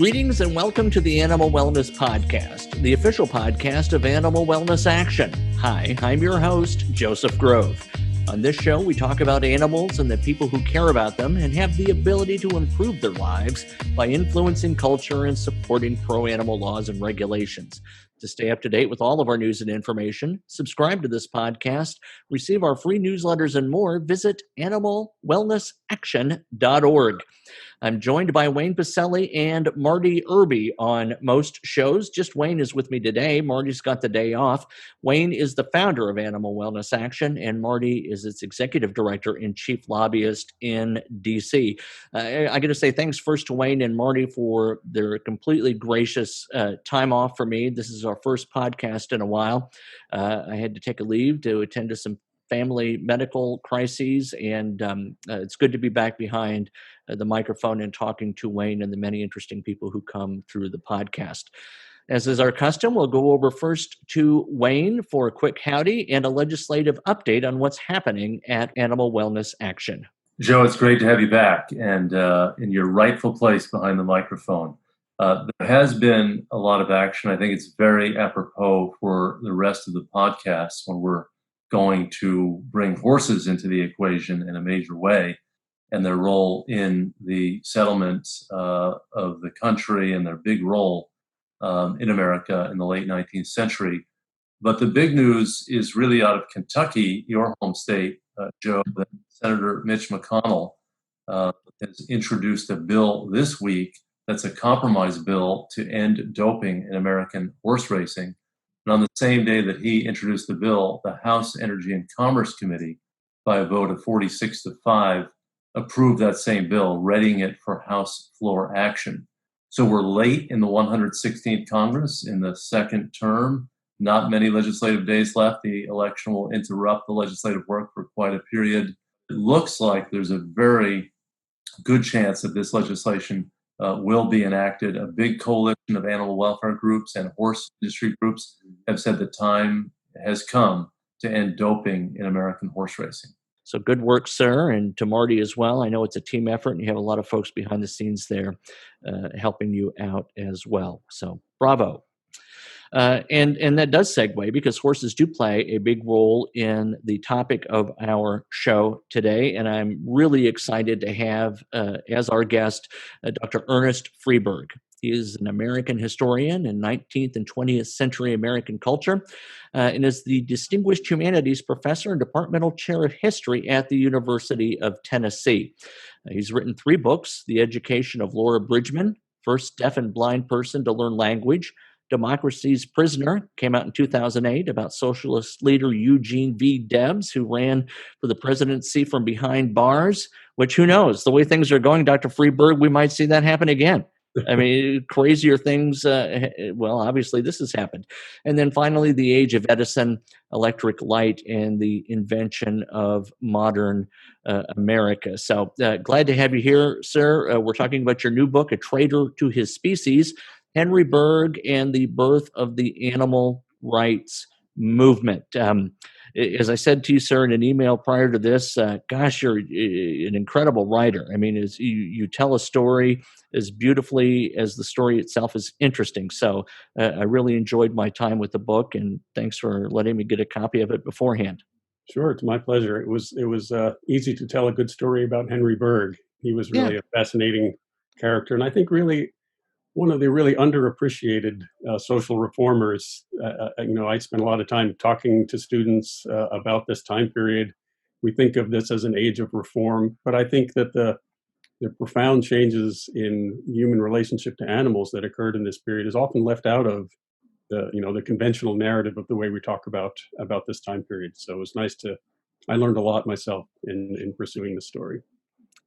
Greetings and welcome to the Animal Wellness Podcast, the official podcast of Animal Wellness Action. Hi, I'm your host, Joseph Grove. On this show, we talk about animals and the people who care about them and have the ability to improve their lives by influencing culture and supporting pro-animal laws and regulations. To stay up to date with all of our news and information, subscribe to this podcast, receive our free newsletters and more, visit animalwellnessaction.org. I'm joined by Wayne Pacelli and Marty Irby on most shows. Just Wayne is with me today. Marty's got the day off. Wayne is the founder of Animal Wellness Action, and Marty is its executive director and chief lobbyist in D.C. I got to say thanks first to Wayne and Marty for their completely gracious time off for me. This is our first podcast in a while. I had to take a leave to attend to some family medical crises, and it's good to be back behind the microphone and talking to Wayne and the many interesting people who come through the podcast. As is our custom, we'll go over first to Wayne for a quick howdy and a legislative update on what's happening at Animal Wellness Action. Joe, it's great to have you back and in your rightful place behind the microphone. There has been a lot of action. I think it's very apropos for the rest of the podcast when we're going to bring horses into the equation in a major way and their role in the settlement of the country and their big role in America in the late 19th century. But the big news is really out of Kentucky, your home state, Joe, that Senator Mitch McConnell has introduced a bill this week that's a compromise bill to end doping in American horse racing. And on the same day that he introduced the bill, the House Energy and Commerce Committee, by a vote of 46-5, approved that same bill, readying it for House floor action. So we're late in the 116th Congress in the second term. Not many legislative days left. The election will interrupt the legislative work for quite a period. It looks like there's a very good chance that this legislation will be enacted. A big coalition of animal welfare groups and horse industry groups have said the time has come to end doping in American horse racing. So good work, sir, and to Marty as well. I know it's a team effort, and you have a lot of folks behind the scenes there helping you out as well. So bravo. And that does segue because horses do play a big role in the topic of our show today. And I'm really excited to have as our guest Dr. Ernest Freeberg. He is an American historian in 19th and 20th century American culture and is the Distinguished Humanities Professor and Departmental Chair of History at the University of Tennessee. He's written 3 books: The Education of Laura Bridgman, First Deaf and Blind Person to Learn Language; Democracy's Prisoner, came out in 2008, about socialist leader Eugene V. Debs, who ran for the presidency from behind bars, which, who knows, the way things are going, Dr. Freeberg, we might see that happen again. I mean, crazier things, well, obviously this has happened. And then finally, The Age of Edison, electric light, and the invention of modern America. So glad to have you here, sir. We're talking about your new book, A Traitor to His Species, Henry Bergh and the Birth of the Animal Rights Movement. As I said to you, sir, in an email prior to this, gosh, you're an incredible writer. I mean, you tell a story as beautifully as the story itself is interesting. So I really enjoyed my time with the book, and thanks for letting me get a copy of it beforehand. Sure, it's my pleasure. It was easy to tell a good story about Henry Bergh. He was really a fascinating character, and I think really one of the really underappreciated social reformers. I spent a lot of time talking to students about this time period. We think of this as an age of reform, but I think that the profound changes in human relationship to animals that occurred in this period is often left out of the conventional narrative of the way we talk about this time period. So it was I learned a lot myself in pursuing the story.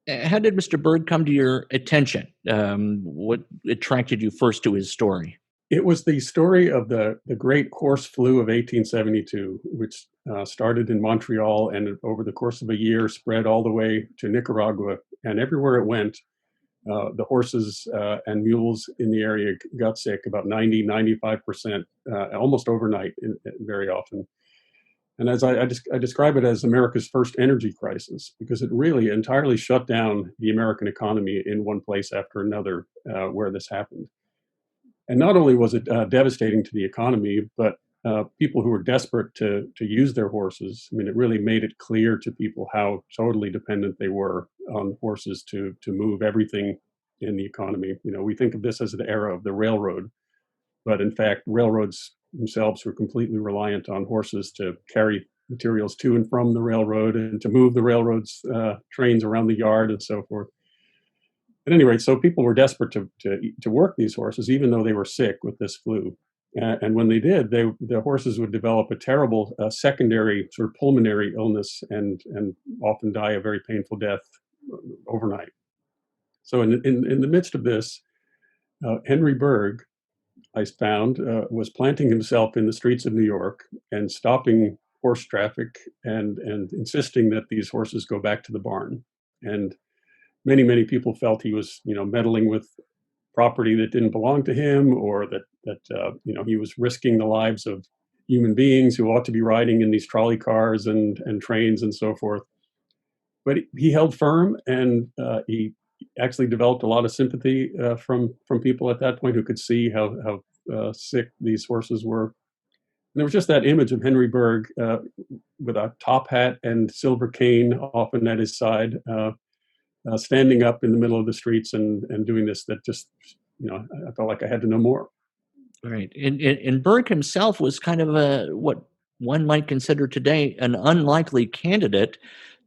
How did Mr. Bergh come to your attention? What attracted you first to his story? It was the story of the Great Horse Flu of 1872, which started in Montreal and over the course of a year spread all the way to Nicaragua. And everywhere it went, the horses and mules in the area got sick, about 90, 95%, almost overnight very often. And as I describe it as America's first energy crisis, because it really entirely shut down the American economy in one place after another where this happened. And not only was it devastating to the economy, but people who were desperate to use their horses. I mean, it really made it clear to people how totally dependent they were on horses to move everything in the economy. You know, we think of this as the era of the railroad, but in fact, railroads themselves were completely reliant on horses to carry materials to and from the railroad and to move the railroad's trains around the yard and so forth. At any rate, so people were desperate to work these horses, even though they were sick with this flu. And when they did, the horses would develop a terrible secondary sort of pulmonary illness and often die a very painful death overnight. So in the midst of this, Henry Bergh, I found, was planting himself in the streets of New York and stopping horse traffic and insisting that these horses go back to the barn. And many people felt he was, you know, meddling with property that didn't belong to him, or that you know, he was risking the lives of human beings who ought to be riding in these trolley cars and trains and so forth. But he held firm, and he actually developed a lot of sympathy from people at that point who could see how sick these horses were. And there was just that image of Henry Bergh with a top hat and silver cane often at his side, standing up in the middle of the streets and doing this, that just, you know, I felt like I had to know more. Right. And Bergh himself was kind of what one might consider today an unlikely candidate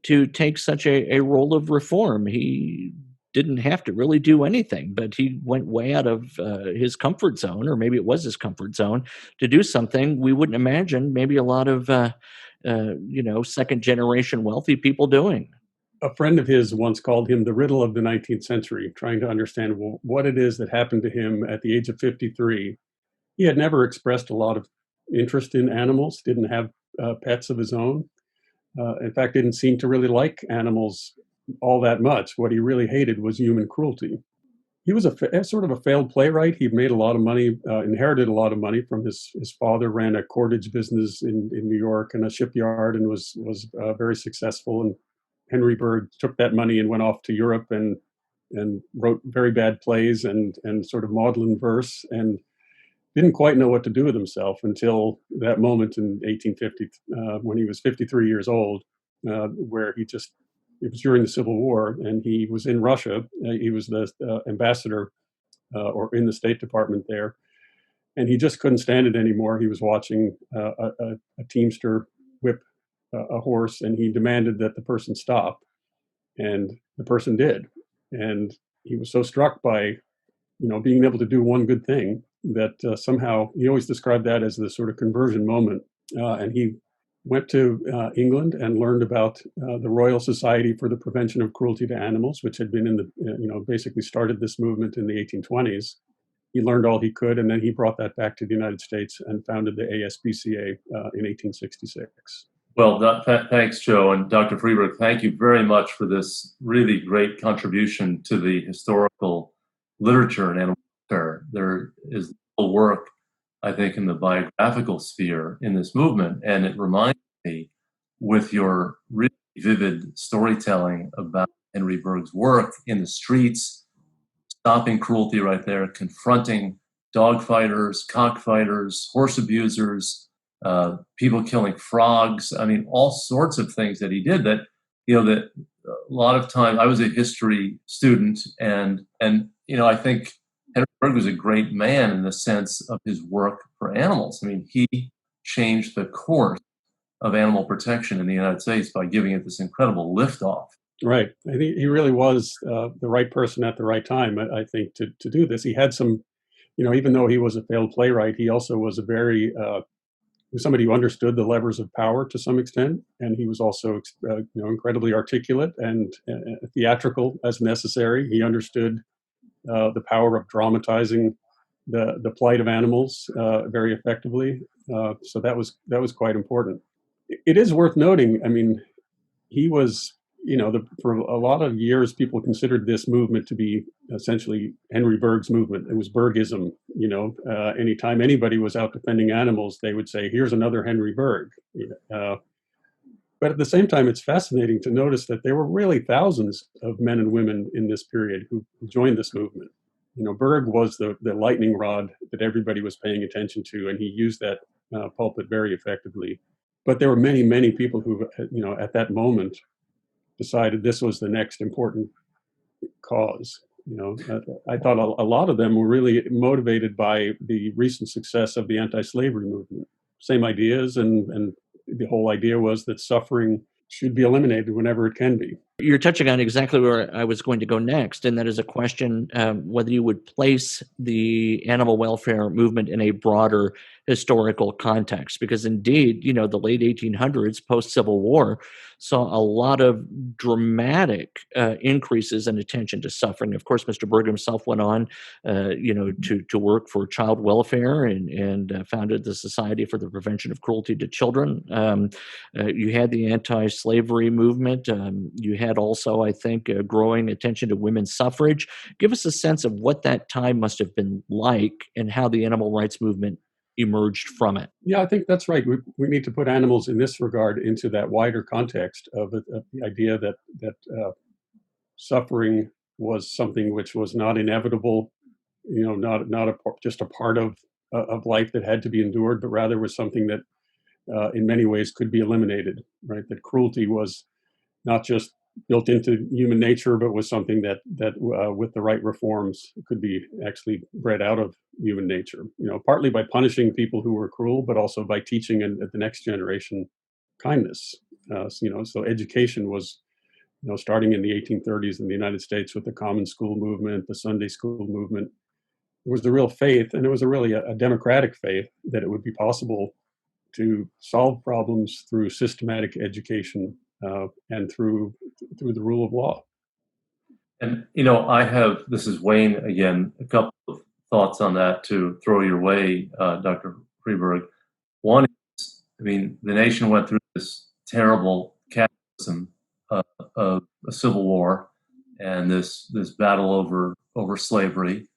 to take such a role of reform. He didn't have to really do anything, but he went way out of his comfort zone, or maybe it was his comfort zone, to do something we wouldn't imagine maybe a lot of, second generation wealthy people doing. A friend of his once called him the riddle of the 19th century, trying to understand what it is that happened to him at the age of 53. He had never expressed a lot of interest in animals, didn't have pets of his own. In fact, didn't seem to really like animals all that much. What he really hated was human cruelty. He was a sort of a failed playwright. He'd made a lot of money, inherited a lot of money from his father, ran a cordage business in New York and a shipyard, and was very successful. And Henry Bergh took that money and went off to Europe and wrote very bad plays and sort of maudlin verse, and didn't quite know what to do with himself until that moment in 1850, when he was 53 years old, where it was during the Civil War, and he was in Russia. He was the ambassador or in the State Department there, and he just couldn't stand it anymore. He was watching a teamster whip a horse, and he demanded that the person stop, and the person did. And he was so struck by, you know, being able to do one good thing that somehow he always described that as the sort of conversion moment. And he went to England and learned about the Royal Society for the Prevention of Cruelty to Animals, which had been basically started this movement in the 1820s. He learned all he could, and then he brought that back to the United States and founded the ASPCA in 1866. Well, thanks, Joe. And Dr. Freeberg, thank you very much for this really great contribution to the historical literature in animal welfare. There is little work, I think, in the biographical sphere in this movement, and it reminds me, with your really vivid storytelling about Henry Bergh's work in the streets, stopping cruelty right there, confronting dog fighters, cockfighters, horse abusers, people killing frogs. I mean, all sorts of things that he did that, that a lot of time, I was a history student, and I think Henry Bergh was a great man in the sense of his work for animals. I mean, he changed the course of animal protection in the United States by giving it this incredible liftoff. Right. I think he really was the right person at the right time, I think, to do this. He had some, even though he was a failed playwright, he also was somebody who understood the levers of power to some extent, and he was also incredibly articulate and theatrical as necessary. He understood the power of dramatizing the plight of animals very effectively. So that was quite important. It is worth noting. I mean, he was for a lot of years, people considered this movement to be essentially Henry Bergh's movement. It was Berghism. Anytime anybody was out defending animals, they would say, "Here's another Henry Bergh." But at the same time, it's fascinating to notice that there were really thousands of men and women in this period who joined this movement. Bergh was the lightning rod that everybody was paying attention to, and he used that pulpit very effectively. But there were many, many people who, at that moment, decided this was the next important cause. I thought a lot of them were really motivated by the recent success of the anti-slavery movement. Same ideas, and the whole idea was that suffering should be eliminated whenever it can be. You're touching on exactly where I was going to go next, and that is a question whether you would place the animal welfare movement in a broader historical context. Because indeed, the late 1800s, post-Civil War, saw a lot of dramatic increases in attention to suffering. Of course, Mr. Bergh himself went on, to work for child welfare and founded the Society for the Prevention of Cruelty to Children. You had the anti-slavery movement. You had also, I think, growing attention to women's suffrage. Give us a sense of what that time must have been like and how the animal rights movement emerged from it. Yeah, I think that's right. We need to put animals in this regard into that wider context of the idea that suffering was something which was not inevitable, not just a part of life that had to be endured, but rather was something that in many ways could be eliminated, right? That cruelty was not just built into human nature, but was something that with the right reforms could be actually bred out of human nature. Partly by punishing people who were cruel, but also by teaching the next generation kindness. So education was, starting in the 1830s in the United States with the Common School movement, the Sunday School movement. It was the real faith, and it was really a democratic faith that it would be possible to solve problems through systematic education and through the rule of law. And, this is Wayne again, a couple of thoughts on that to throw your way, Dr. Freeberg. One is, the nation went through this terrible cataclysm of a civil war and this battle over slavery.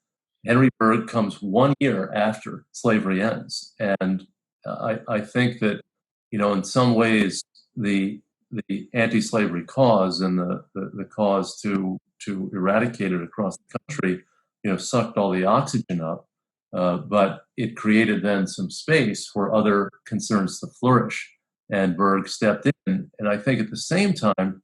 Henry Bergh comes 1 year after slavery ends. And I think that, in some ways, the anti-slavery cause and the cause to eradicate it across the country, sucked all the oxygen up, but it created then some space for other concerns to flourish. And Bergh stepped in, and I think at the same time,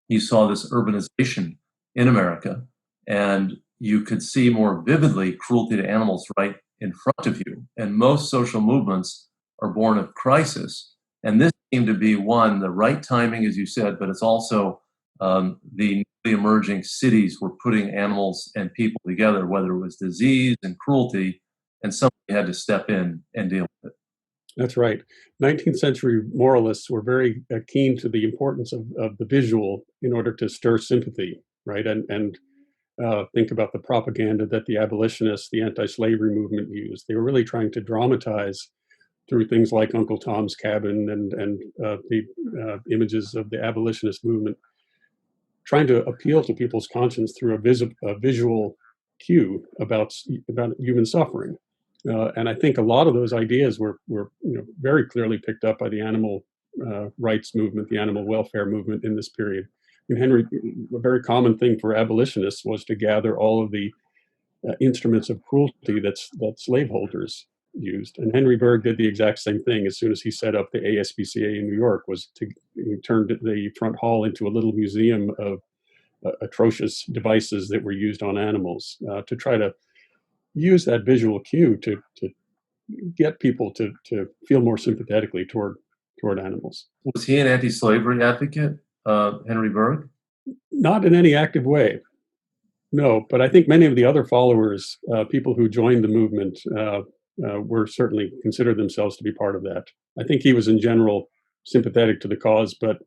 you saw this urbanization in America, and you could see more vividly cruelty to animals right in front of you. And most social movements are born of crisis. And this seemed to be the right timing, as you said, but it's also the newly emerging cities were putting animals and people together, whether it was disease and cruelty, and somebody had to step in and deal with it. That's right. 19th century moralists were very keen to the importance of the visual in order to stir sympathy, right? And think about the propaganda that the abolitionists, the anti-slavery movement used. They were really trying to dramatize through things like Uncle Tom's Cabin and the images of the abolitionist movement, trying to appeal to people's conscience through a visual cue about human suffering. And I think a lot of those ideas were very clearly picked up by the animal rights movement, the animal welfare movement in this period. A very common thing for abolitionists was to gather all of the instruments of cruelty that slaveholders used. And Henry Bergh did the exact same thing as soon as he set up the ASPCA in New York, he turned the front hall into a little museum of atrocious devices that were used on animals, to try to use that visual cue to get people to feel more sympathetically toward animals. Was he an anti-slavery advocate, Henry Bergh? Not in any active way, no. But I think many of the other followers, people who joined the movement, were certainly considered themselves to be part of that. I think he was in general sympathetic to the cause, but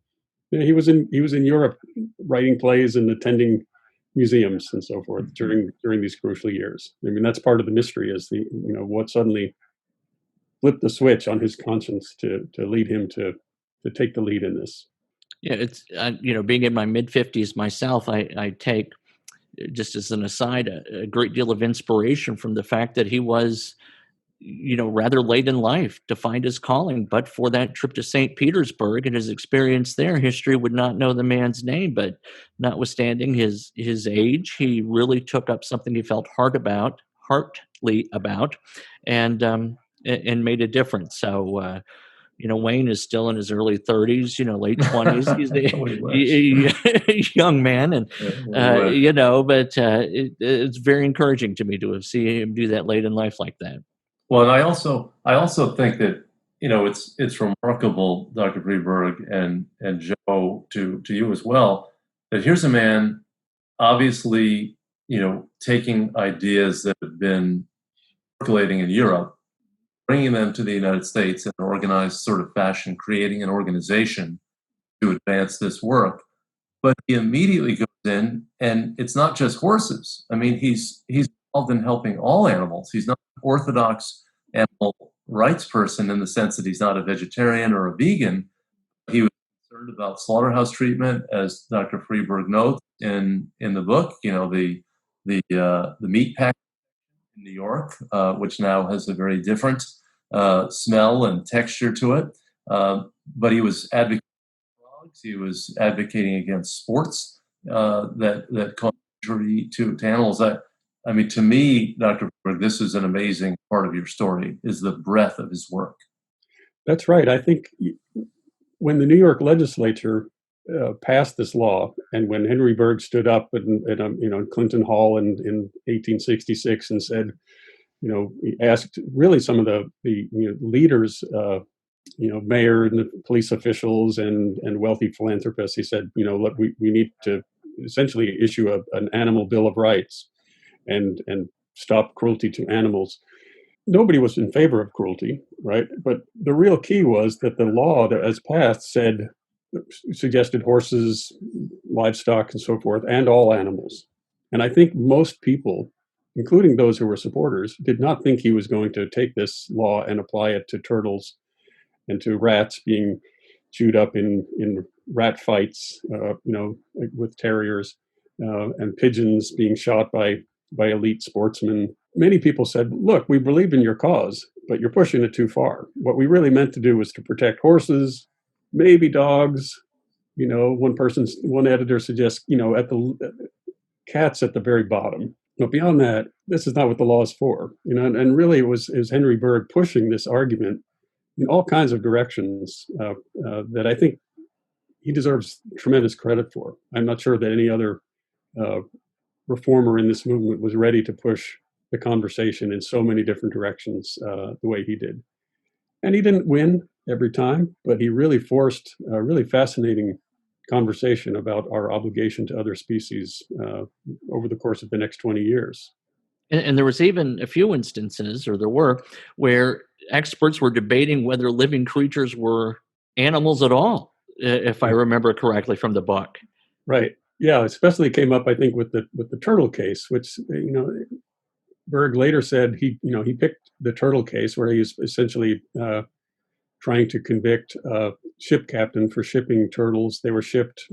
he was in Europe writing plays and attending museums and so forth during these crucial years. That's part of the mystery, is what suddenly flipped the switch on his conscience to lead him to take the lead in this. Yeah, it's being in my mid-50s myself, I take, just as an aside, a great deal of inspiration from the fact that he was, rather late in life to find his calling. But for that trip to St. Petersburg and his experience there, history would not know the man's name. But notwithstanding his age, he really took up something he felt heartily about, and and made a difference. So Wayne is still in his early 30s, late 20s. He's We wish. a young man, and Yeah, we wish. but it's very encouraging to me to have seen him do that late in life like that. Well, and I also think that it's remarkable, Dr. Freeberg and Joe, to you as well, that here's a man obviously taking ideas that have been circulating in Europe, bringing them to the United States in an organized sort of fashion, creating an organization to advance this work. But he immediately goes in, and it's not just horses. I mean, he's involved in helping all animals. He's not an orthodox animal rights person in the sense that he's not a vegetarian or a vegan. He was concerned about slaughterhouse treatment, as Dr. Freeberg notes in the book. The meat pack in New York, which now has a very different smell and texture to it. But he was advocating for dogs. He was advocating against sports that cause injury to animals. I mean, to me, Dr. Berg, this is an amazing part of your story, is the breadth of his work. That's right. I think when the New York legislature passed this law, and when Henry Bergh stood up in Clinton Hall in 1866 and said, he asked really some of the leaders, mayor and the police officials and wealthy philanthropists. He said, look, we need to essentially issue an animal bill of rights and stop cruelty to animals. Nobody was in favor of cruelty, right? But the real key was that the law that as passed suggested horses, livestock, and so forth, and all animals. And I think most people, including those who were supporters, did not think he was going to take this law and apply it to turtles and to rats being chewed up in rat fights, with terriers, and pigeons being shot by elite sportsmen. Many people said, look, we believe in your cause, but you're pushing it too far. What we really meant to do was to protect horses, maybe dogs. One editor suggests, at the cats at the very bottom. But beyond that, this is not what the law is for. And really it was Henry Bergh pushing this argument in all kinds of directions that I think he deserves tremendous credit for. I'm not sure that any other reformer in this movement was ready to push the conversation in so many different directions the way he did. And he didn't win every time, but he really forced a really fascinating conversation about our obligation to other species over the course of the next 20 years. And there was even a few instances, or there were, where experts were debating whether living creatures were animals at all, if I remember correctly from the book. Right. Yeah, especially came up, I think, with the turtle case, which Bergh later said he picked the turtle case where he was essentially trying to convict a ship captain for shipping turtles. They were shipped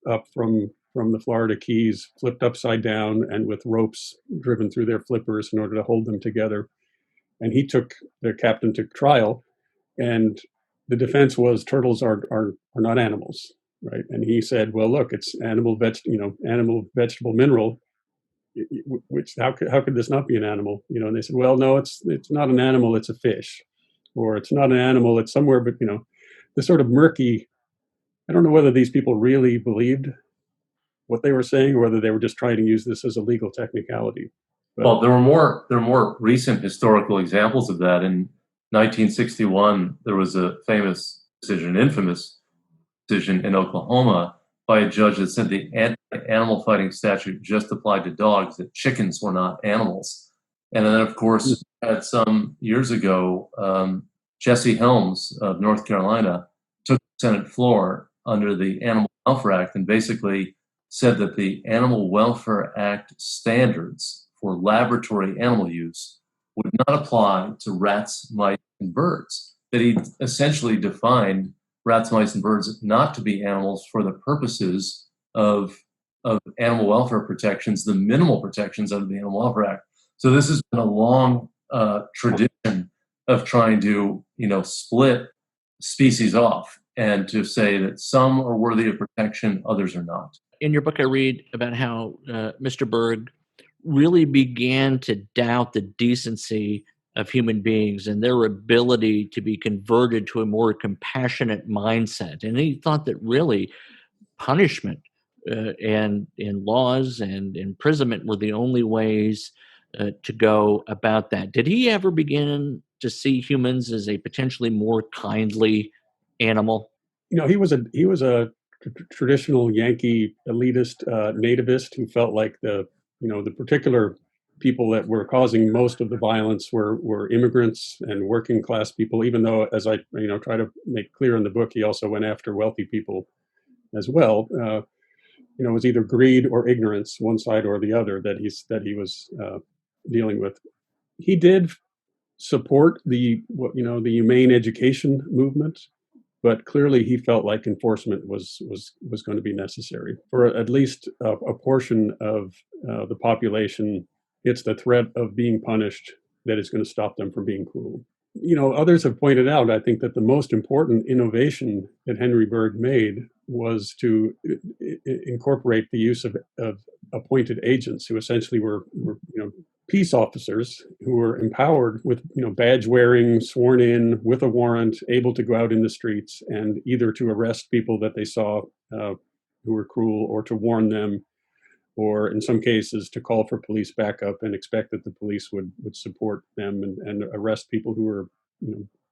up from the Florida Keys, flipped upside down, and with ropes driven through their flippers in order to hold them together. And he took the captain to trial, and the defense was turtles are not animals, right? And he said, well, look, it's animal, vegetable, mineral. Which how could this not be an animal? And they said, well, no, it's not an animal, it's a fish, or it's not an animal, it's somewhere, but the sort of murky. I don't know whether these people really believed what they were saying, or whether they were just trying to use this as a legal technicality. Well, there were more recent historical examples of that. In 1961, there was a famous decision, infamous decision in Oklahoma by a judge that said the anti-animal fighting statute just applied to dogs, that chickens were not animals. And then, of course, at some years ago, Jesse Helms of North Carolina took the Senate floor under the Animal Welfare Act and basically said that the Animal Welfare Act standards for laboratory animal use would not apply to rats, mice, and birds, that he essentially defined rats, mice, and birds not to be animals for the purposes of animal welfare protections, the minimal protections under the Animal Welfare Act. So this has been a long tradition of trying to, split species off and to say that some are worthy of protection, others are not. In your book, I read about how Mr. Bergh really began to doubt the decency of human beings and their ability to be converted to a more compassionate mindset. And he thought that really punishment and laws and imprisonment were the only ways to go about that. Did he ever begin to see humans as a potentially more kindly animal? He was a traditional Yankee elitist nativist who felt like the particular people that were causing most of the violence were immigrants and working class people. Even though, as I try to make clear in the book, he also went after wealthy people as well. It was either greed or ignorance, one side or the other, that he was dealing with. He did support the humane education movement, but clearly he felt like enforcement was going to be necessary for at least a portion of the population. It's the threat of being punished that is going to stop them from being cruel. Others have pointed out, I think, that the most important innovation that Henry Bergh made was to incorporate the use of appointed agents who essentially were peace officers who were empowered with badge wearing, sworn in with a warrant, able to go out in the streets and either to arrest people that they saw who were cruel, or to warn them, or in some cases to call for police backup and expect that the police would support them and arrest people who were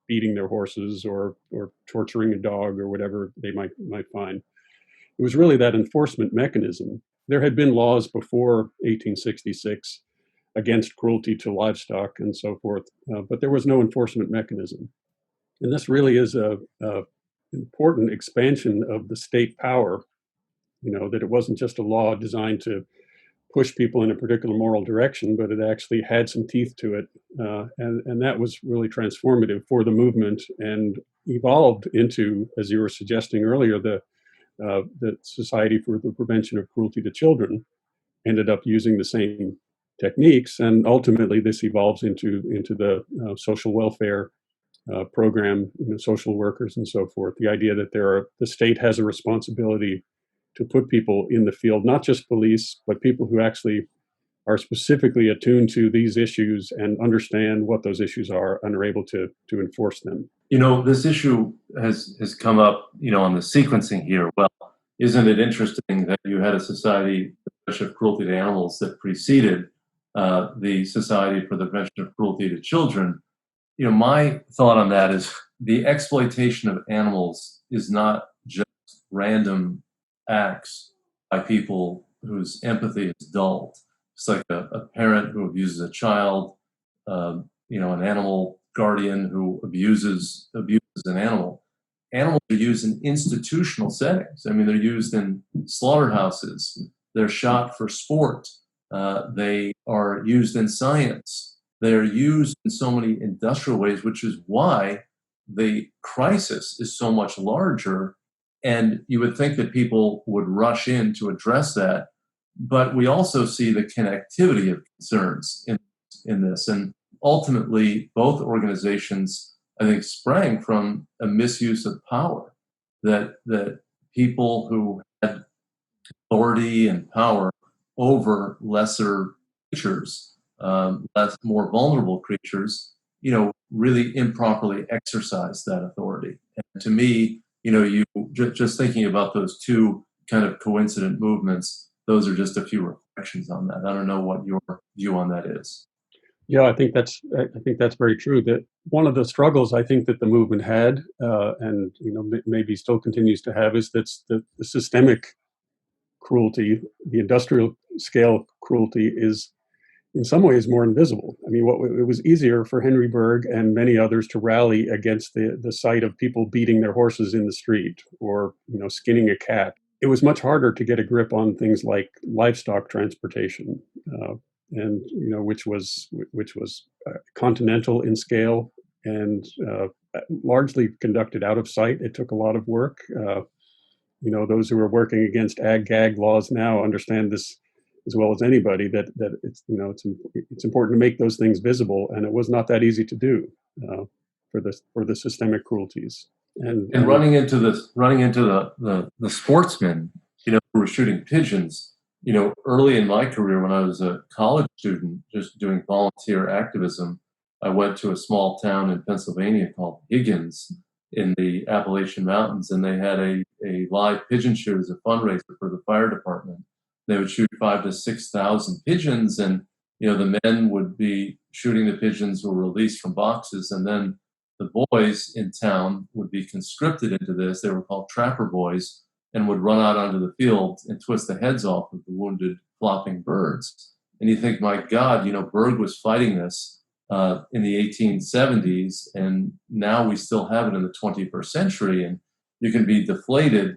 beating their horses or torturing a dog or whatever they might find. It was really that enforcement mechanism. There had been laws before 1866 against cruelty to livestock and so forth, but there was no enforcement mechanism. And this really is a important expansion of the state power, that it wasn't just a law designed to push people in a particular moral direction, but it actually had some teeth to it. And that was really transformative for the movement and evolved into, as you were suggesting earlier, the Society for the Prevention of Cruelty to Children ended up using the same techniques, and ultimately this evolves into the social welfare program, social workers and so forth. The idea that the state has a responsibility to put people in the field, not just police, but people who actually are specifically attuned to these issues and understand what those issues are and are able to enforce them. This issue has come up, on the sequencing here. Well, isn't it interesting that you had a society of cruelty to animals that preceded the Society for the Prevention of Cruelty to Children? My thought on that is the exploitation of animals is not just random acts by people whose empathy is dulled. It's like a parent who abuses a child, an animal guardian who abuses an animal. Animals are used in institutional settings. I mean, they're used in slaughterhouses. They're shot for sport. They are used in science. They're used in so many industrial ways, which is why the crisis is so much larger. And you would think that people would rush in to address that. But we also see the connectivity of concerns in this. And ultimately, both organizations, I think, sprang from a misuse of power, that people who had authority and power over lesser creatures, more vulnerable creatures, really improperly exercised that authority. And to me, you just thinking about those two kind of coincident movements, those are just a few reflections on that. I don't know what your view on that is. Yeah, I think that's very true. That one of the struggles I think that the movement had, and maybe still continues to have, is that the systemic cruelty, the industrial scale cruelty, is in some ways more invisible. I mean, it was easier for Henry Bergh and many others to rally against the sight of people beating their horses in the street or skinning a cat. It was much harder to get a grip on things like livestock transportation, and which was continental in scale and largely conducted out of sight. It took a lot of work. Those who are working against ag-gag laws now understand this as well as anybody, that it's important to make those things visible, and it was not that easy to do for the systemic cruelties. And running into the sportsmen, who were shooting pigeons. Early in my career, when I was a college student, just doing volunteer activism, I went to a small town in Pennsylvania called Higgins in the Appalachian Mountains, and they had a live pigeon shoot as a fundraiser for the fire department. They would shoot 5,000 to 6,000 pigeons, and the men would be shooting the pigeons who were released from boxes, and then the boys in town would be conscripted into this. They were called trapper boys, and would run out onto the field and twist the heads off of the wounded flopping birds. And you think, my God, Bergh was fighting this in the 1870s, and now we still have it in the 21st century, and you can be deflated.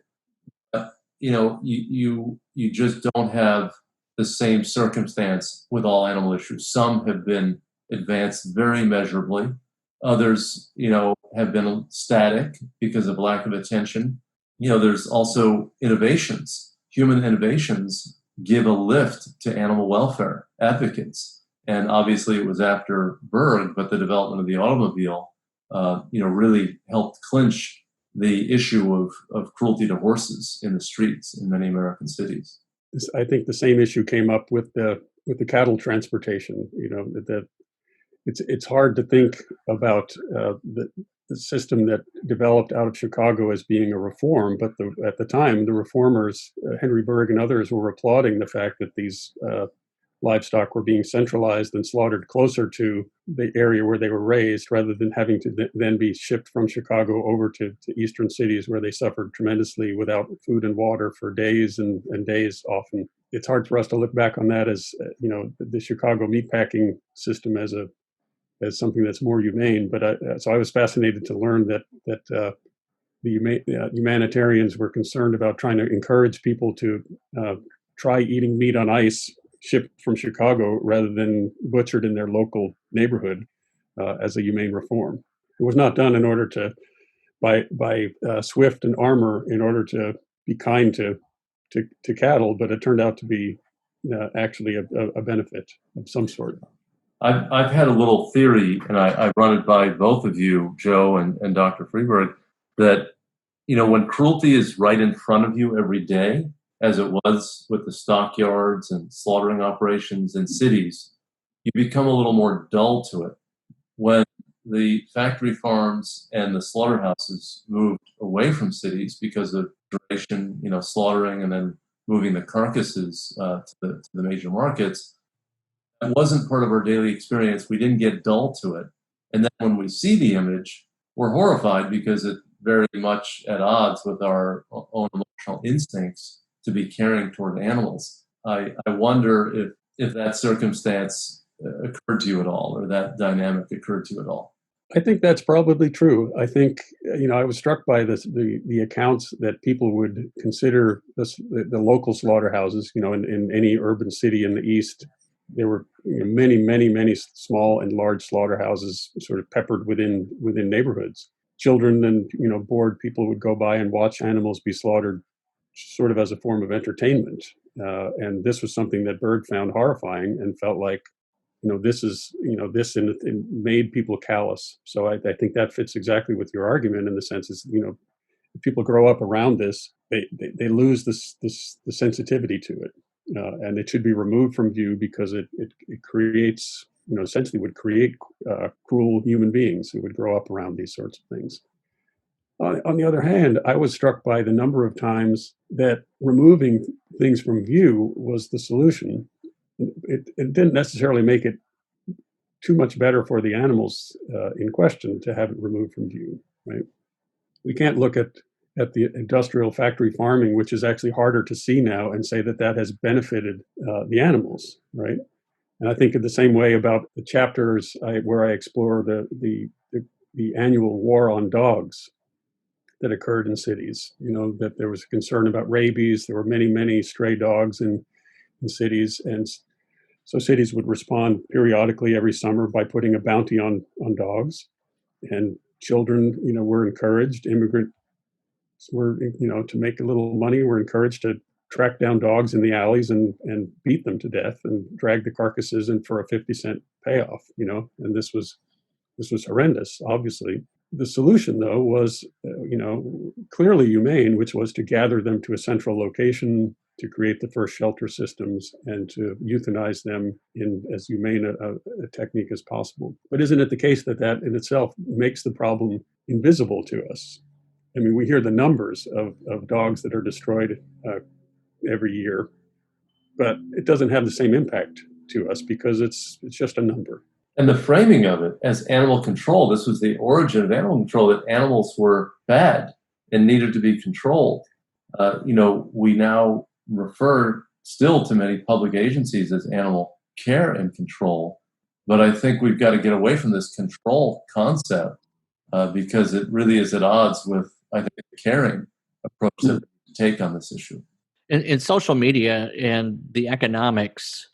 You just don't have the same circumstance with all animal issues. Some have been advanced very measurably. Others, have been static because of lack of attention. There's also innovations. Human innovations give a lift to animal welfare advocates. And obviously it was after Bergh, but the development of the automobile, really helped clinch the issue of cruelty to horses in the streets in many American cities. I think the same issue came up with the cattle transportation. It's hard to think about the system that developed out of Chicago as being a reform, but at the time, the reformers, Henry Bergh and others, were applauding the fact that these livestock were being centralized and slaughtered closer to the area where they were raised, rather than having to then be shipped from Chicago over to eastern cities where they suffered tremendously without food and water for days and days often. It's hard for us to look back on that as, the Chicago meatpacking system as something that's more humane. But so I was fascinated to learn that the humanitarians were concerned about trying to encourage people to try eating meat on ice shipped from Chicago rather than butchered in their local neighborhood as a humane reform. It was not done in order to by Swift and Armour in order to be kind to cattle, but it turned out to be actually a benefit of some sort. I've had a little theory, and I run it by both of you, Joe and Dr. Freeberg, that when cruelty is right in front of you every day, as it was with the stockyards and slaughtering operations in cities, you become a little more dull to it. When the factory farms and the slaughterhouses moved away from cities because of duration, slaughtering and then moving the carcasses to the major markets, it wasn't part of our daily experience. We didn't get dull to it. And then when we see the image, we're horrified because it's very much at odds with our own emotional instincts to be caring toward animals. I wonder if that circumstance occurred to you at all, or that dynamic occurred to you at all. I think that's probably true. I think, I was struck by the accounts that people would consider the local slaughterhouses, in any urban city in the East. There were many, many, many small and large slaughterhouses sort of peppered within neighborhoods. Children and bored people would go by and watch animals be slaughtered, sort of as a form of entertainment. And this was something that Bergh found horrifying and felt like, this made people callous. So I think that fits exactly with your argument in the sense is, if people grow up around this, they lose the sensitivity to it. And it should be removed from view because it creates, essentially would create cruel human beings who would grow up around these sorts of things. On the other hand, I was struck by the number of times that removing things from view was the solution. It didn't necessarily make it too much better for the animals in question to have it removed from view, right? We can't look at the industrial factory farming, which is actually harder to see now, and say that has benefited the animals, right? And I think in the same way about the chapters where I explore the annual war on dogs that occurred in cities, that there was concern about rabies. There were many, many stray dogs in cities. And so cities would respond periodically every summer by putting a bounty on dogs. and children, were encouraged. Immigrants were, to make a little money, were encouraged to track down dogs in the alleys and beat them to death and drag the carcasses in for a 50-cent payoff. And this was horrendous, obviously. The solution, though, was, clearly humane, which was to gather them to a central location, to create the first shelter systems, and to euthanize them in as humane a technique as possible. But isn't it the case that that in itself makes the problem invisible to us? I mean, we hear the numbers of dogs that are destroyed every year, but it doesn't have the same impact to us because it's just a number. And the framing of it as animal control, this was the origin of animal control, that animals were bad and needed to be controlled. We now refer still to many public agencies as animal care and control, but I think we've got to get away from this control concept because it really is at odds with, I think, the caring approach that we take on this issue. In social media and the economics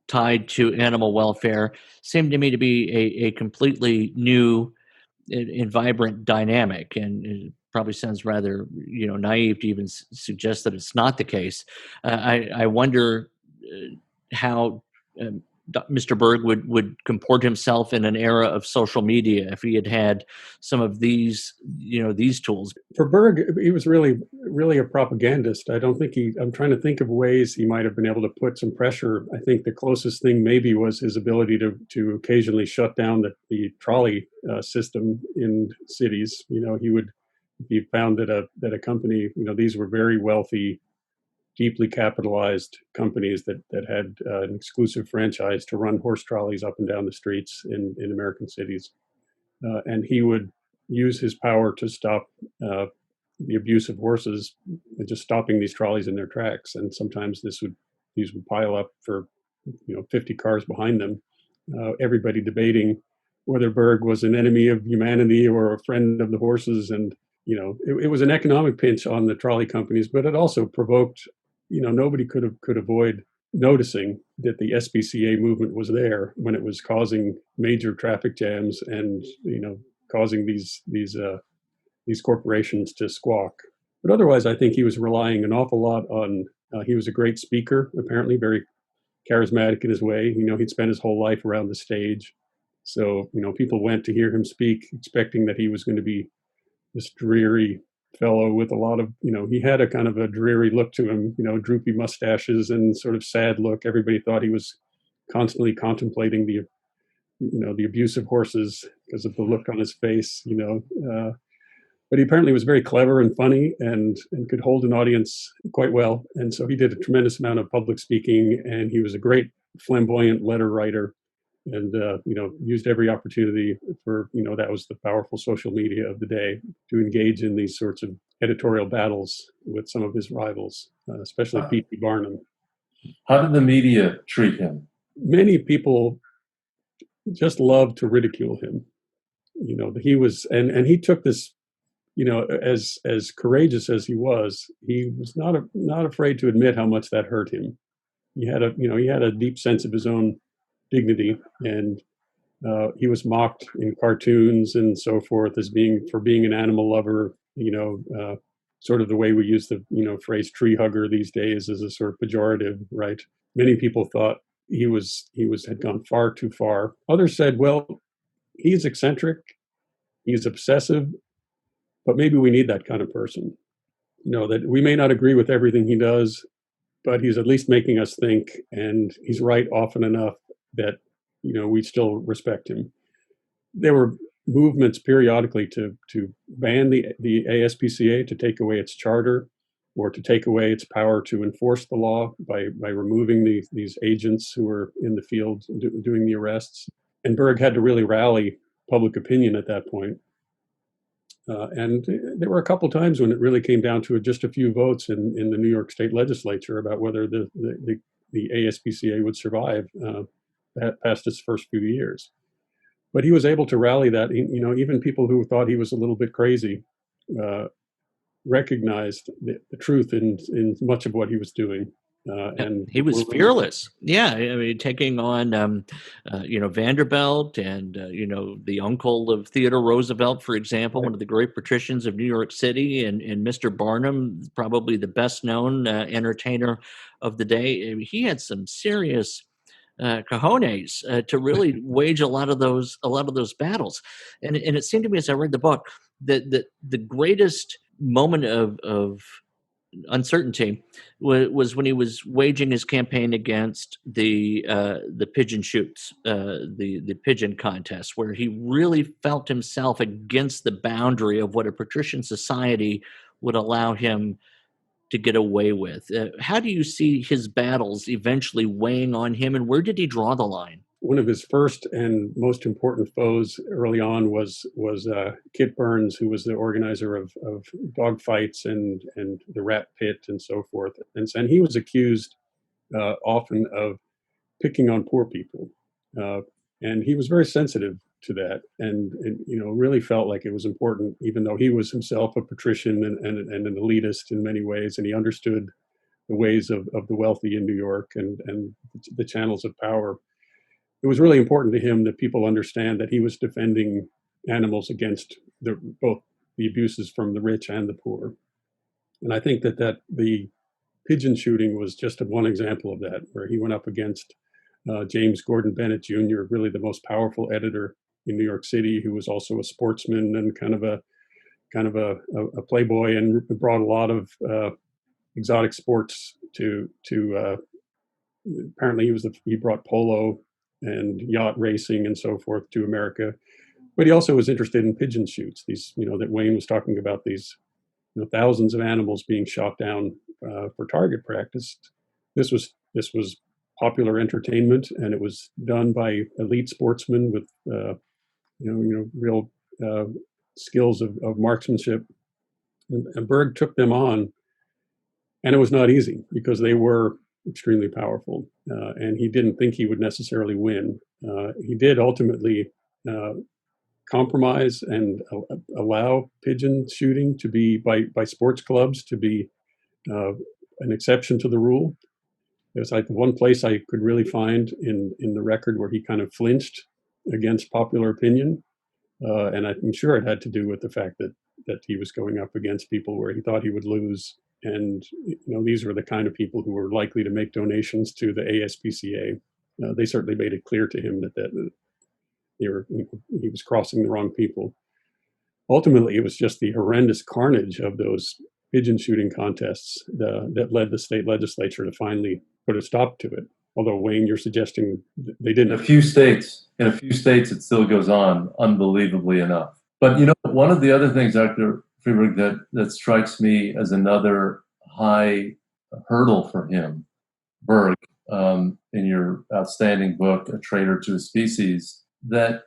tied to animal welfare seem to me to be a completely new and vibrant dynamic, and it probably sounds rather naive to even suggest that it's not the case. I wonder how Mr. Bergh would comport himself in an era of social media if he had some of these these tools. For Bergh, he was really a propagandist. I'm trying to think of ways he might have been able to put some pressure. I think the closest thing maybe was his ability to occasionally shut down the trolley system in cities. He found that a company, these were very wealthy, deeply capitalized companies that had an exclusive franchise to run horse trolleys up and down the streets in American cities. And he would use his power to stop the abuse of horses, just stopping these trolleys in their tracks. And sometimes these would pile up for 50 cars behind them, everybody debating whether Bergh was an enemy of humanity or a friend of the horses. And it was an economic pinch on the trolley companies, but it also provoked, nobody could avoid noticing that the SPCA movement was there when it was causing major traffic jams and causing these corporations to squawk. But otherwise, I think he was relying an awful lot on. He was a great speaker, apparently very charismatic in his way. He'd spent his whole life around the stage, so people went to hear him speak, expecting that he was going to be this dreary fellow with a lot of, he had a kind of a dreary look to him, droopy mustaches and sort of sad look. Everybody thought he was constantly contemplating the abuse of horses because of the look on his face, but he apparently was very clever and funny and could hold an audience quite well. And so he did a tremendous amount of public speaking, and he was a great flamboyant letter writer. And used every opportunity for that was the powerful social media of the day to engage in these sorts of editorial battles with some of his rivals, especially P.T. Barnum. How did the media treat him? Many people just loved to ridicule him. He was, and he took this, as courageous as he was not afraid to admit how much that hurt him. He had a deep sense of his own dignity, and he was mocked in cartoons and so forth as being an animal lover, sort of the way we use the phrase tree hugger these days as a sort of pejorative, right? Many people thought he had gone far too far. Others said, well, he's eccentric, he's obsessive, but maybe we need that kind of person. That we may not agree with everything he does, but he's at least making us think, and he's right often enough that we still respect him. There were movements periodically to ban the ASPCA, to take away its charter, or to take away its power to enforce the law by removing these agents who were in the field doing the arrests. And Bergh had to really rally public opinion at that point. And there were a couple times when it really came down to just a few votes in the New York State legislature about whether the ASPCA would survive past its first few years. But he was able to rally that. Even people who thought he was a little bit crazy recognized the truth in much of what he was doing. and he was were really fearless. Yeah, I mean, taking on Vanderbilt and the uncle of Theodore Roosevelt, for example, right. one of the great patricians of New York City, and Mr. Barnum, probably the best known entertainer of the day. I mean, he had some serious cojones to really wage a lot of those battles, and it seemed to me as I read the book that the greatest moment of uncertainty was when he was waging his campaign against the pigeon shoots, the pigeon contest, where he really felt himself against the boundary of what a patrician society would allow him to get away with. How do you see his battles eventually weighing on him, and where did he draw the line? One of his first and most important foes early on was Kit Burns, who was the organizer of dog fights and the rat pit and so forth. And he was accused often of picking on poor people, and he was very sensitive to that, and really felt like it was important, even though he was himself a patrician and an elitist in many ways, and he understood the ways of the wealthy in New York and the channels of power. It was really important to him that people understand that he was defending animals against both the abuses from the rich and the poor. And I think that the pigeon shooting was just one example of that, where he went up against James Gordon Bennett Jr., really the most powerful editor in New York City, who was also a sportsman and kind of a playboy, and brought a lot of exotic sports to. Apparently, he brought polo and yacht racing and so forth to America. But he also was interested in pigeon shoots. These, that Wayne was talking about, these thousands of animals being shot down for target practice. This was popular entertainment, and it was done by elite sportsmen with real skills of marksmanship. And Bergh took them on, and it was not easy because they were extremely powerful, and he didn't think he would necessarily win. He did ultimately compromise and allow pigeon shooting to be by sports clubs to be an exception to the rule. It was like the one place I could really find in the record where he kind of flinched against popular opinion, and I'm sure it had to do with the fact that he was going up against people where he thought he would lose. And these were the kind of people who were likely to make donations to the ASPCA. They certainly made it clear to him that he was crossing the wrong people. Ultimately, it was just the horrendous carnage of those pigeon shooting contests that led the state legislature to finally put a stop to it. Although, Wayne, you're suggesting they didn't. In a few states, it still goes on, unbelievably enough. But one of the other things, Dr. Freeberg, that strikes me as another high hurdle for him, Bergh, in your outstanding book, A Traitor to a Species, that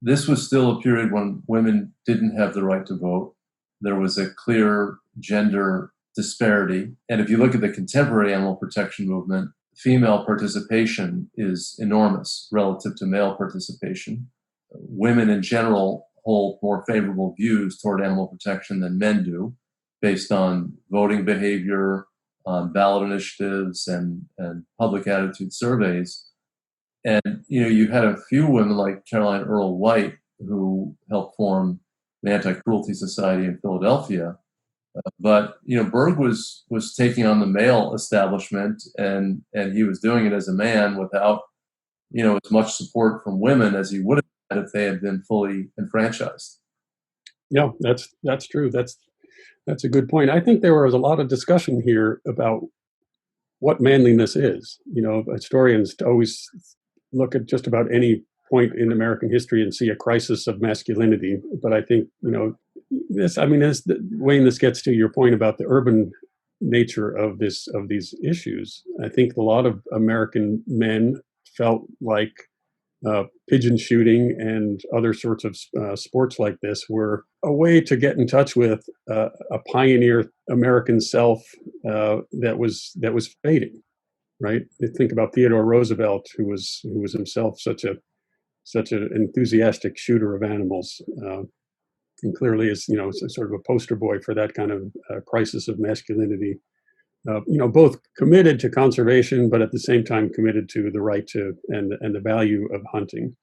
this was still a period when women didn't have the right to vote. There was a clear gender disparity. And if you look at the contemporary animal protection movement, female participation is enormous relative to male participation. Women in general hold more favorable views toward animal protection than men do, based on voting behavior, on ballot initiatives, and public attitude surveys. And you had a few women like Caroline Earle White, who helped form the Anti-Cruelty Society in Philadelphia. But Bergh was taking on the male establishment, and he was doing it as a man without as much support from women as he would have had if they had been fully enfranchised. Yeah, that's true. That's a good point. I think there was a lot of discussion here about what manliness is. Historians always look at just about any point in American history and see a crisis of masculinity. But I think, Wayne, this gets to your point about the urban nature of these issues. I think a lot of American men felt like pigeon shooting and other sorts of sports like this were a way to get in touch with a pioneer American self that was fading. Right? Think about Theodore Roosevelt, who was himself such an enthusiastic shooter of animals, and clearly is sort of a poster boy for that kind of crisis of masculinity. both committed to conservation, but at the same time committed to the right to and the value of hunting,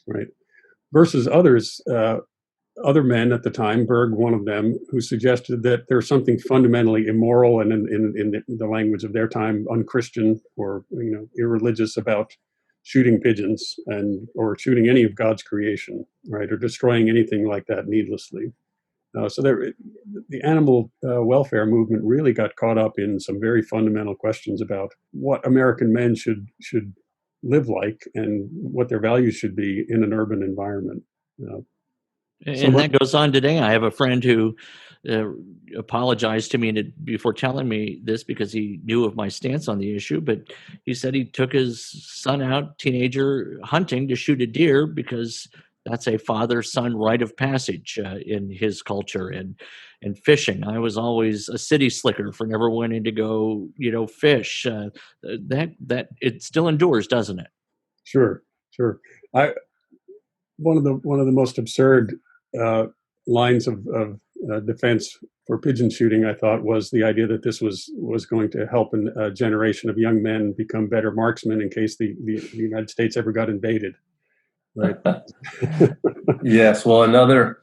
right? Versus others, other men at the time, Bergh, one of them, who suggested that there's something fundamentally immoral and in the language of their time, unchristian or irreligious about shooting pigeons or shooting any of God's creation, right, or destroying anything like that needlessly. The animal welfare movement really got caught up in some very fundamental questions about what American men should live like and what their values should be in an urban environment. And that goes on today. I have a friend who apologized to me before telling me this because he knew of my stance on the issue. But he said he took his son out, teenager, hunting to shoot a deer because that's a father-son rite of passage in his culture. And fishing, I was always a city slicker for never wanting to go, fish. That it still endures, doesn't it? Sure. One of the most absurd lines of defense for pigeon shooting, I thought, was the idea that this was going to help a generation of young men become better marksmen in case the United States ever got invaded. Right. Yes. Well, another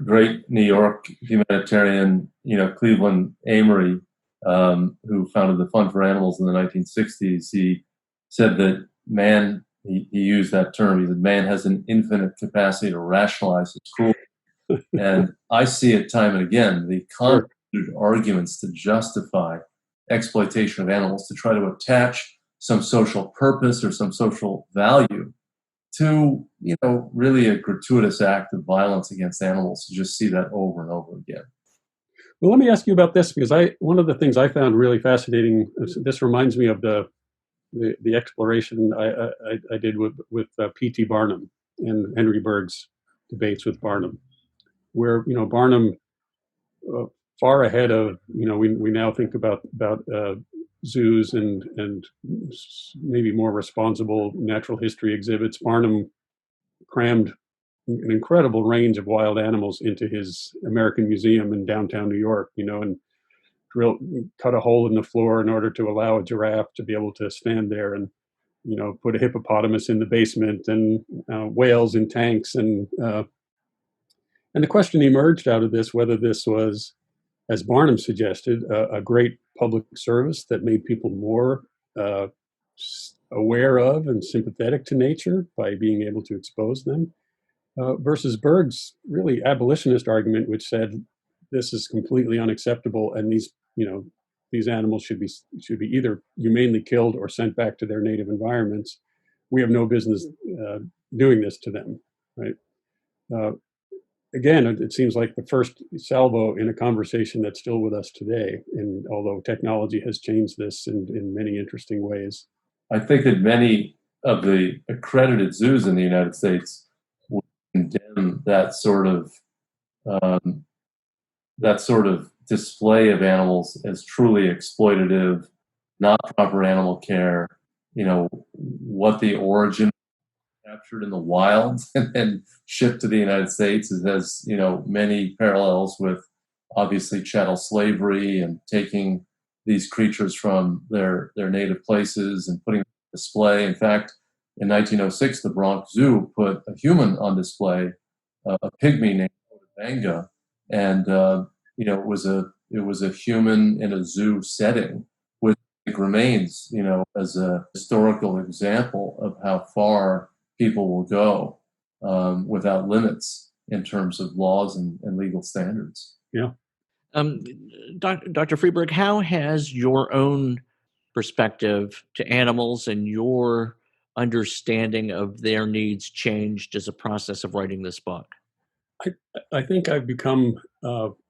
great New York humanitarian, Cleveland Amory, who founded the Fund for Animals in the 1960s, he said that man. He used that term. He said, man has an infinite capacity to rationalize his cruelty. And I see it time and again, the convoluted arguments to justify exploitation of animals, to try to attach some social purpose or some social value to, really a gratuitous act of violence against animals. You just see that over and over again. Well, let me ask you about this, because one of the things I found really fascinating, this reminds me of the exploration I did with P.T. Barnum and Henry Bergh's debates with Barnum, where Barnum, far ahead of we now think about zoos and maybe more responsible natural history exhibits. Barnum crammed an incredible range of wild animals into his American Museum in downtown New York, and cut a hole in the floor in order to allow a giraffe to be able to stand there, and put a hippopotamus in the basement, and whales in tanks, and the question emerged out of this whether this was, as Barnum suggested, a great public service that made people more aware of and sympathetic to nature by being able to expose them, versus Bergh's really abolitionist argument, which said this is completely unacceptable, and these animals should be either humanely killed or sent back to their native environments. We have no business doing this to them, right? Again, it seems like the first salvo in a conversation that's still with us today, and although technology has changed this in many interesting ways. I think that many of the accredited zoos in the United States would condemn that sort of display of animals as truly exploitative, not proper animal care, what the origin captured in the wild and then shipped to the United States has many parallels with obviously chattel slavery and taking these creatures from their native places and putting them on display. In fact, in 1906, the Bronx Zoo put a human on display, a pygmy named Otabanga, and it was a human in a zoo setting, which remains, as a historical example of how far people will go without limits in terms of laws and legal standards. Yeah. Dr. Freeberg, how has your own perspective to animals and your understanding of their needs changed as a process of writing this book? I think I've become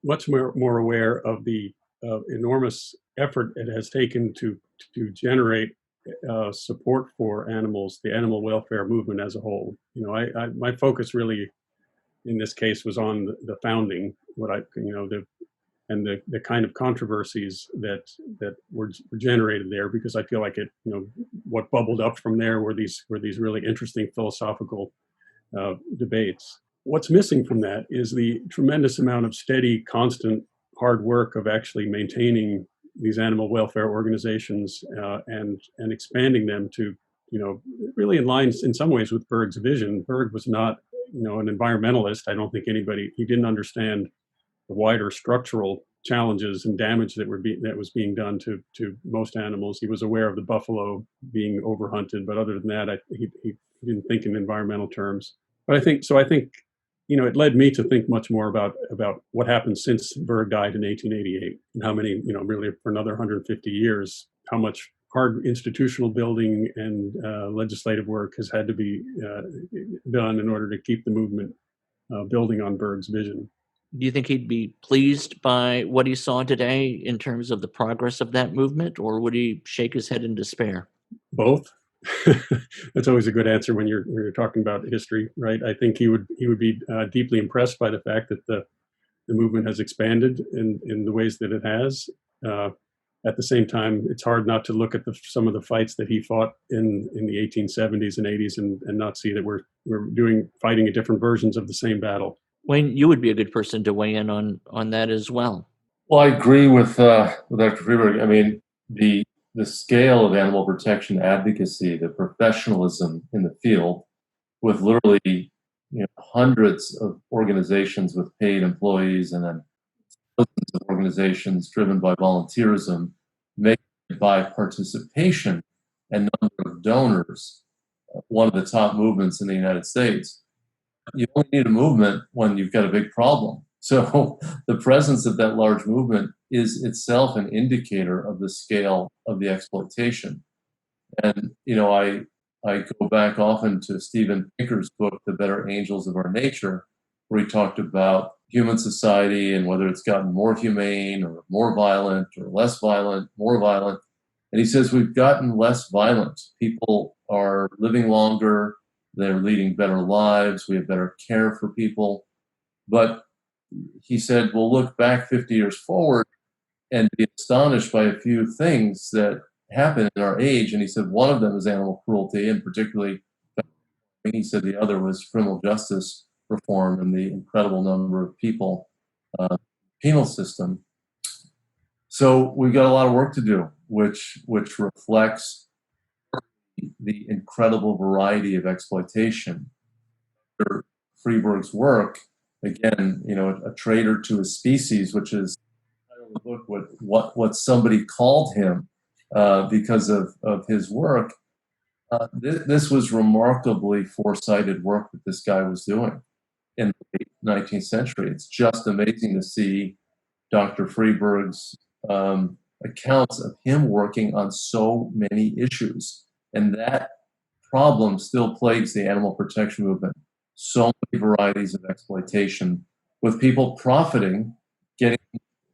much more aware of the enormous effort it has taken to generate support for animals, the animal welfare movement as a whole. My focus really, in this case, was on the founding, the kind of controversies that were generated there, because I feel like what bubbled up from there were these really interesting philosophical debates. What's missing from that is the tremendous amount of steady, constant, hard work of actually maintaining these animal welfare organizations and expanding them to, really in line in some ways with Bergh's vision. Bergh was not, an environmentalist. I don't think he didn't understand the wider structural challenges and damage that was being done to most animals. He was aware of the buffalo being overhunted, but other than that, he didn't think in environmental terms. But I think it led me to think much more about what happened since Bergh died in 1888, and how many, really for another 150 years, how much hard institutional building and legislative work has had to be done in order to keep the movement building on Bergh's vision. Do you think he'd be pleased by what he saw today in terms of the progress of that movement, or would he shake his head in despair? Both. That's always a good answer when you're talking about history, right? I think he would be deeply impressed by the fact that the movement has expanded in the ways that it has. At the same time, it's hard not to look at some of the fights that he fought in the 1870s and 80s and not see that we're fighting different versions of the same battle. Wayne, you would be a good person to weigh in on that as well. Well, I agree with Dr. Freeberg. I mean, the scale of animal protection advocacy, the professionalism in the field, with literally hundreds of organizations with paid employees and then thousands of organizations driven by volunteerism, made by participation and number of donors, one of the top movements in the United States. You only need a movement when you've got a big problem. So the presence of that large movement is itself an indicator of the scale of the exploitation. And, I go back often to Steven Pinker's book, The Better Angels of Our Nature, where he talked about human society and whether it's gotten more humane or more violent or less violent, more violent. And he says we've gotten less violent. People are living longer. They're leading better lives. We have better care for people. But he said, we'll look back 50 years forward and be astonished by a few things that happen in our age. And he said one of them is animal cruelty, and particularly, he said the other was criminal justice reform and the incredible number of people penal system. So we've got a lot of work to do, which reflects the incredible variety of exploitation. Freeberg's work, again, a traitor to his species, which is the book what somebody called him because of his work. This was remarkably foresighted work that this guy was doing in the late 19th century. It's just amazing to see Dr. Freeberg's accounts of him working on so many issues. And that problem still plagues the animal protection movement. So many varieties of exploitation, with people profiting, getting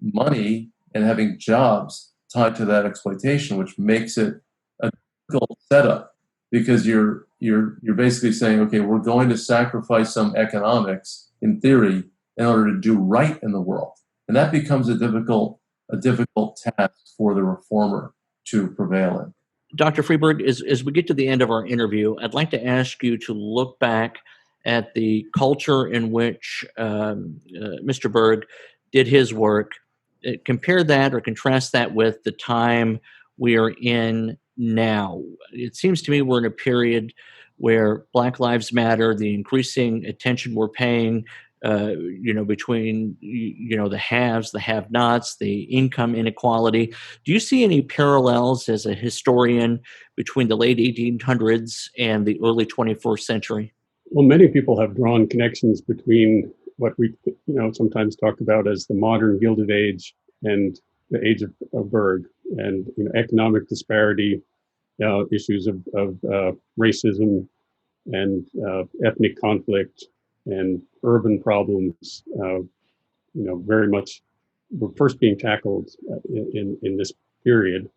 money, and having jobs tied to that exploitation, which makes it a difficult setup, because you're basically saying, okay, we're going to sacrifice some economics in theory in order to do right in the world, and that becomes a difficult task for the reformer to prevail in. Dr. Freeberg, as we get to the end of our interview, I'd like to ask you to look back at the culture in which Mr. Bergh did his work. Compare that or contrast that with the time we are in now. It seems to me we're in a period where Black Lives Matter, the increasing attention we're paying, between, the haves, the have-nots, the income inequality. Do you see any parallels as a historian between the late 1800s and the early 21st century? Well, many people have drawn connections between what we, sometimes talk about as the modern Gilded Age and the age of Bergh, and economic disparity, issues of racism and ethnic conflict and urban problems, very much were first being tackled in this period.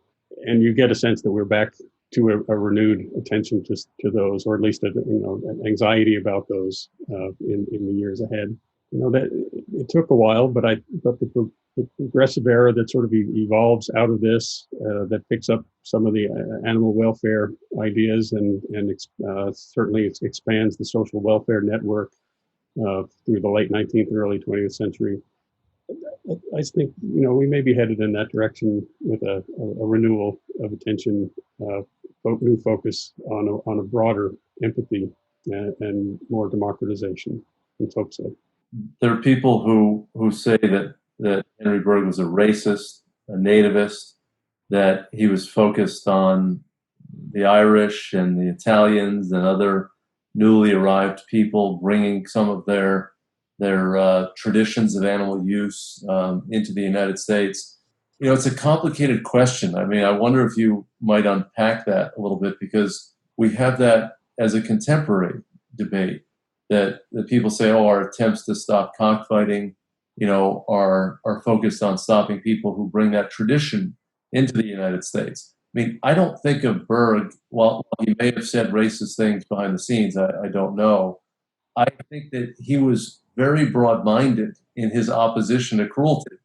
And you get a sense that we're back to a renewed attention to those, or at least an anxiety about those in the years ahead. That it took a while, but the progressive era that sort of evolves out of this, that picks up some of the animal welfare ideas and certainly expands the social welfare network through the late 19th and early 20th century. I think, we may be headed in that direction with a renewal of attention, new focus on a broader empathy and more democratization. Let's hope so. There are people who say that Henry Bergh was a racist, a nativist, that he was focused on the Irish and the Italians and other newly arrived people, bringing some of their traditions of animal use into the United States. It's a complicated question. I mean, I wonder if you might unpack that a little bit, because we have that as a contemporary debate, that people say, oh, our attempts to stop cockfighting, are focused on stopping people who bring that tradition into the United States. I mean, I don't think of Bergh, while he may have said racist things behind the scenes, I don't know. I think that he was very broad-minded in his opposition to cruelty,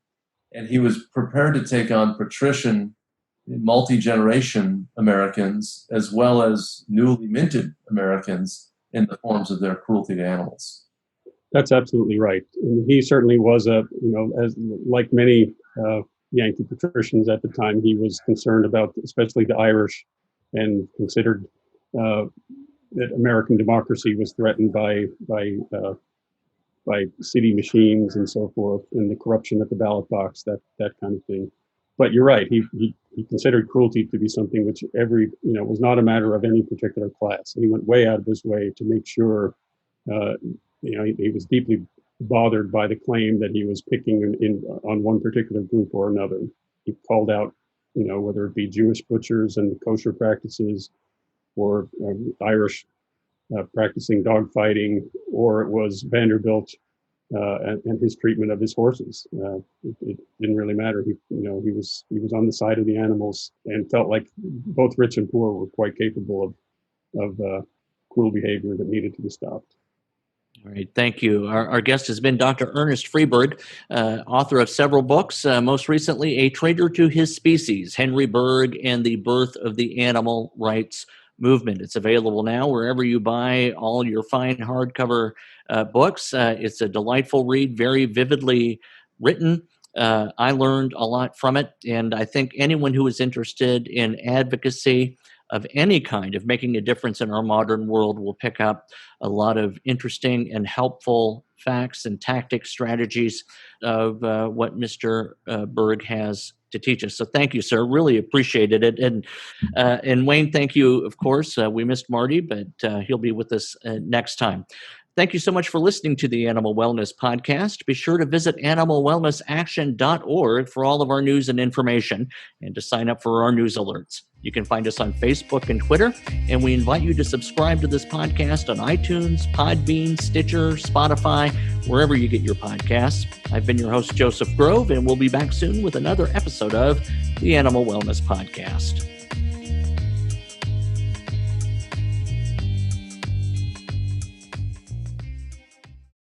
and he was prepared to take on patrician, multi-generation Americans, as well as newly minted Americans, in the forms of their cruelty to animals. That's absolutely right. And he certainly was as like many Yankee patricians at the time, he was concerned about, especially the Irish, and considered that American democracy was threatened by city machines and so forth, and the corruption at the ballot box, that kind of thing. But you're right. He considered cruelty to be something which was not a matter of any particular class. And he went way out of his way to make sure, he was deeply bothered by the claim that he was picking on one particular group or another. He called out, whether it be Jewish butchers and kosher practices, or Irish practicing dogfighting, or it was Vanderbilt and his treatment of his horses. It didn't really matter. He was on the side of the animals, and felt like both rich and poor were quite capable of cruel behavior that needed to be stopped. All right, thank you. Our guest has been Dr. Ernest Freeberg, author of several books, most recently A Traitor to His Species, Henry Bergh and the Birth of the Animal Rights Movement. It's available now wherever you buy all your fine hardcover books. It's a delightful read, very vividly written. I learned a lot from it, and I think anyone who is interested in advocacy of any kind, of making a difference in our modern world, will pick up a lot of interesting and helpful facts and tactics, strategies of what Mr. Bergh has to teach us. So thank you, sir. Really appreciated it. And Wayne, thank you, of course. We missed Marty, but he'll be with us next time. Thank you so much for listening to the Animal Wellness Podcast. Be sure to visit animalwellnessaction.org for all of our news and information, and to sign up for our news alerts. You can find us on Facebook and Twitter, and we invite you to subscribe to this podcast on iTunes, Podbean, Stitcher, Spotify, wherever you get your podcasts. I've been your host, Joseph Grove, and we'll be back soon with another episode of the Animal Wellness Podcast.